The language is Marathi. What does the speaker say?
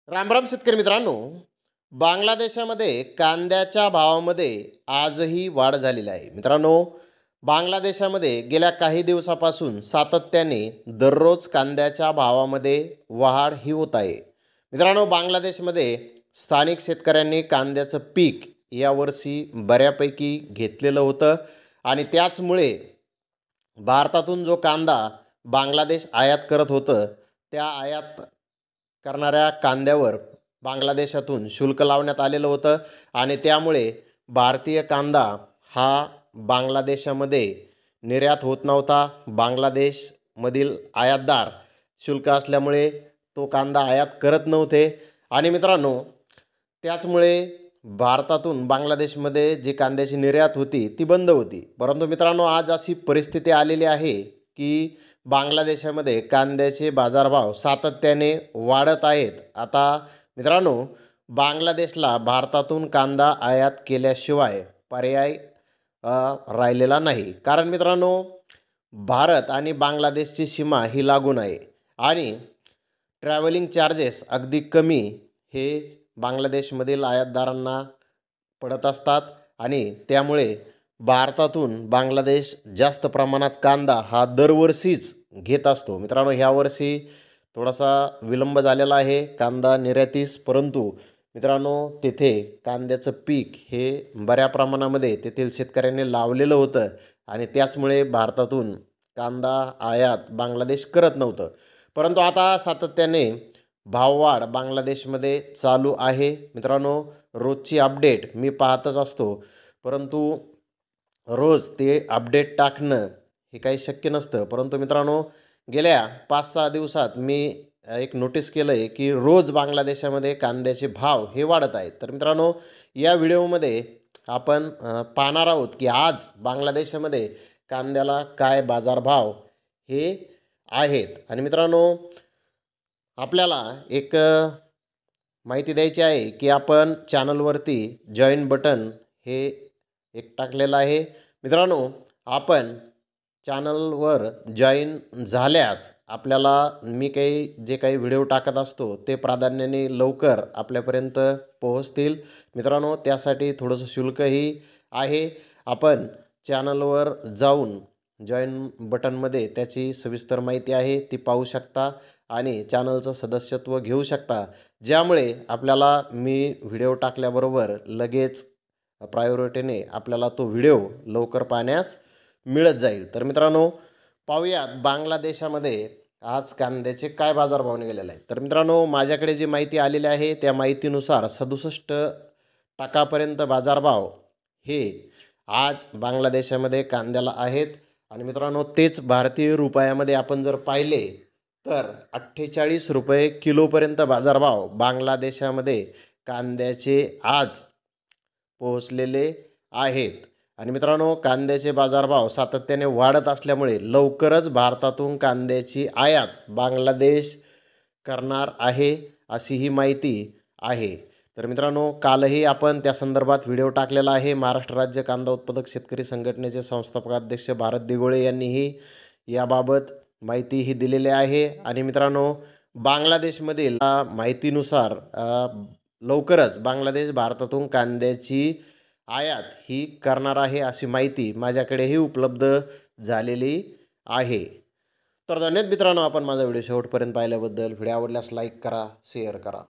रामराम शेतकरी मित्रांनो, बांगलादेशामध्ये कांद्याच्या भावामध्ये आजही वाढ झालेली आहे. मित्रांनो, बांगलादेशामध्ये गेल्या काही दिवसापासून सातत्याने दररोज कांद्याच्या भावामध्ये वाढ ही होत आहे. मित्रांनो, बांगलादेशमध्ये स्थानिक शेतकऱ्यांनी कांद्याचं पीक यावर्षी बऱ्यापैकी घेतलेलं होतं आणि त्याचमुळे भारतातून जो कांदा बांगलादेश आयात करत होतं, त्या आयात करणाऱ्या कांद्यावर बांगलादेशातून शुल्क लावण्यात आलेलं होतं आणि त्यामुळे भारतीय कांदा हा बांगलादेशामध्ये निर्यात होत नव्हता. बांगलादेशमधील आयातदार शुल्क असल्यामुळे तो कांदा आयात करत नव्हते आणि मित्रांनो, त्याचमुळे भारतातून बांगलादेशमध्ये जी कांद्याची निर्यात होती ती बंद होती. परंतु मित्रांनो, आज अशी परिस्थिती आलेली आहे की बांगलादेशामध्ये कांद्याचे बाजारभाव सातत्याने वाढत आहेत. आता मित्रांनो, बांगलादेशला भारतातून कांदा आयात केल्याशिवाय पर्याय राहिलेला नाही. कारण मित्रांनो, भारत आणि बांगलादेशची सीमा ही लागून आहे आणि ट्रॅव्हलिंग चार्जेस अगदी कमी हे बांगलादेशमधील आयातदारांना पडत असतात आणि त्यामुळे भारतातून बांगलादेश जास्त प्रमाणात कांदा हा दरवर्षीच घेत असतो. मित्रांनो, ह्यावर्षी थोडासा विलंब झालेला आहे कांदा निर्यातीस, परंतु मित्रांनो, तेथे कांद्याचं पीक हे बऱ्या प्रमाणामध्ये तेथील शेतकऱ्यांनी लावलेलं होतं आणि त्याचमुळे भारतातून कांदा आयात बांगलादेश करत नव्हतं. परंतु आता सातत्याने भाववाढ बांगलादेशमध्ये चालू आहे. मित्रांनो, रोजची अपडेट मी पाहतच असतो, परंतु रोज ते अपडेट टाकणं हे काही शक्य नसतं. परंतु मित्रांनो, गेल्या 5-6 दिवसात मी एक नोटीस केलं आहे की रोज बांगलादेशामध्ये कांद्याचे भाव हे वाढत आहेत. तर मित्रांनो, या व्हिडिओमध्ये आपण पाहणार आहोत की आज बांगलादेशामध्ये कांद्याला काय बाजारभाव हे आहेत. आणि मित्रांनो, आपल्याला एक माहिती द्यायची आहे की आपण चॅनलवरती जॉईन बटन हे एक टाकलेलं आहे. मित्रांनो, आपण चॅनलवर जॉईन झाल्यास आपल्याला मी जे काही व्हिडिओ टाकत असतो ते प्राधान्याने लवकर आपल्यापर्यंत पोहोचतील. मित्रांनो, त्यासाठी थोडंसं शुल्कही आहे. आपण चॅनलवर जाऊन जॉईन बटनमध्ये त्याची सविस्तर माहिती आहे ती पाहू शकता आणि चॅनलचं सदस्यत्व घेऊ शकता, ज्यामुळे आपल्याला मी व्हिडिओ टाकल्याबरोबर लगेच प्रायोरिटीने आपल्याला तो व्हिडिओ लवकर पाहण्यास मिळत जाईल. तर मित्रांनो, पाहूयात बांगलादेशामध्ये आज कांद्याचे काय बाजारभाव निघालेले आहेत. तर मित्रांनो, माझ्याकडे जी माहिती आलेली आहे त्या माहितीनुसार 67% बाजारभाव हे आज बांगलादेशामध्ये कांद्याला आहेत. आणि मित्रांनो, तेच भारतीय रुपयामध्ये आपण जर पाहिले तर 48 रुपये किलोपर्यंत बाजारभाव बांगलादेशामध्ये कांद्याचे आज पोहोचलेले आहेत. आणि मित्रांनो, कांद्याचे बाजारभाव सातत्याने वाढत असल्यामुळे लवकरच भारतातून कांद्याची आयात बांगलादेश करणार आहे अशी ही माहिती आहे. तर मित्रांनो, कालही आपण त्या संदर्भात व्हिडिओ टाकलेला आहे. महाराष्ट्र राज्य कांदा उत्पादक शेतकरी संघटनेचे संस्थापक अध्यक्ष भारत दिघोळे यांनीही याबाबत माहितीही दिलेली आहे. आणि मित्रांनो, बांगलादेशमधील माहितीनुसार लवकरच बांगलादेश भारतातून कांद्याची आयात ही करणार आहे अशी माहिती माझ्याकडेही उपलब्ध झालेली आहे. तर धन्यवाद मित्रांनो, आपण माझा व्हिडिओ शेवटपर्यंत पाहिल्याबद्दल. व्हिडिओ आवडल्यास लाईक करा, शेअर करा.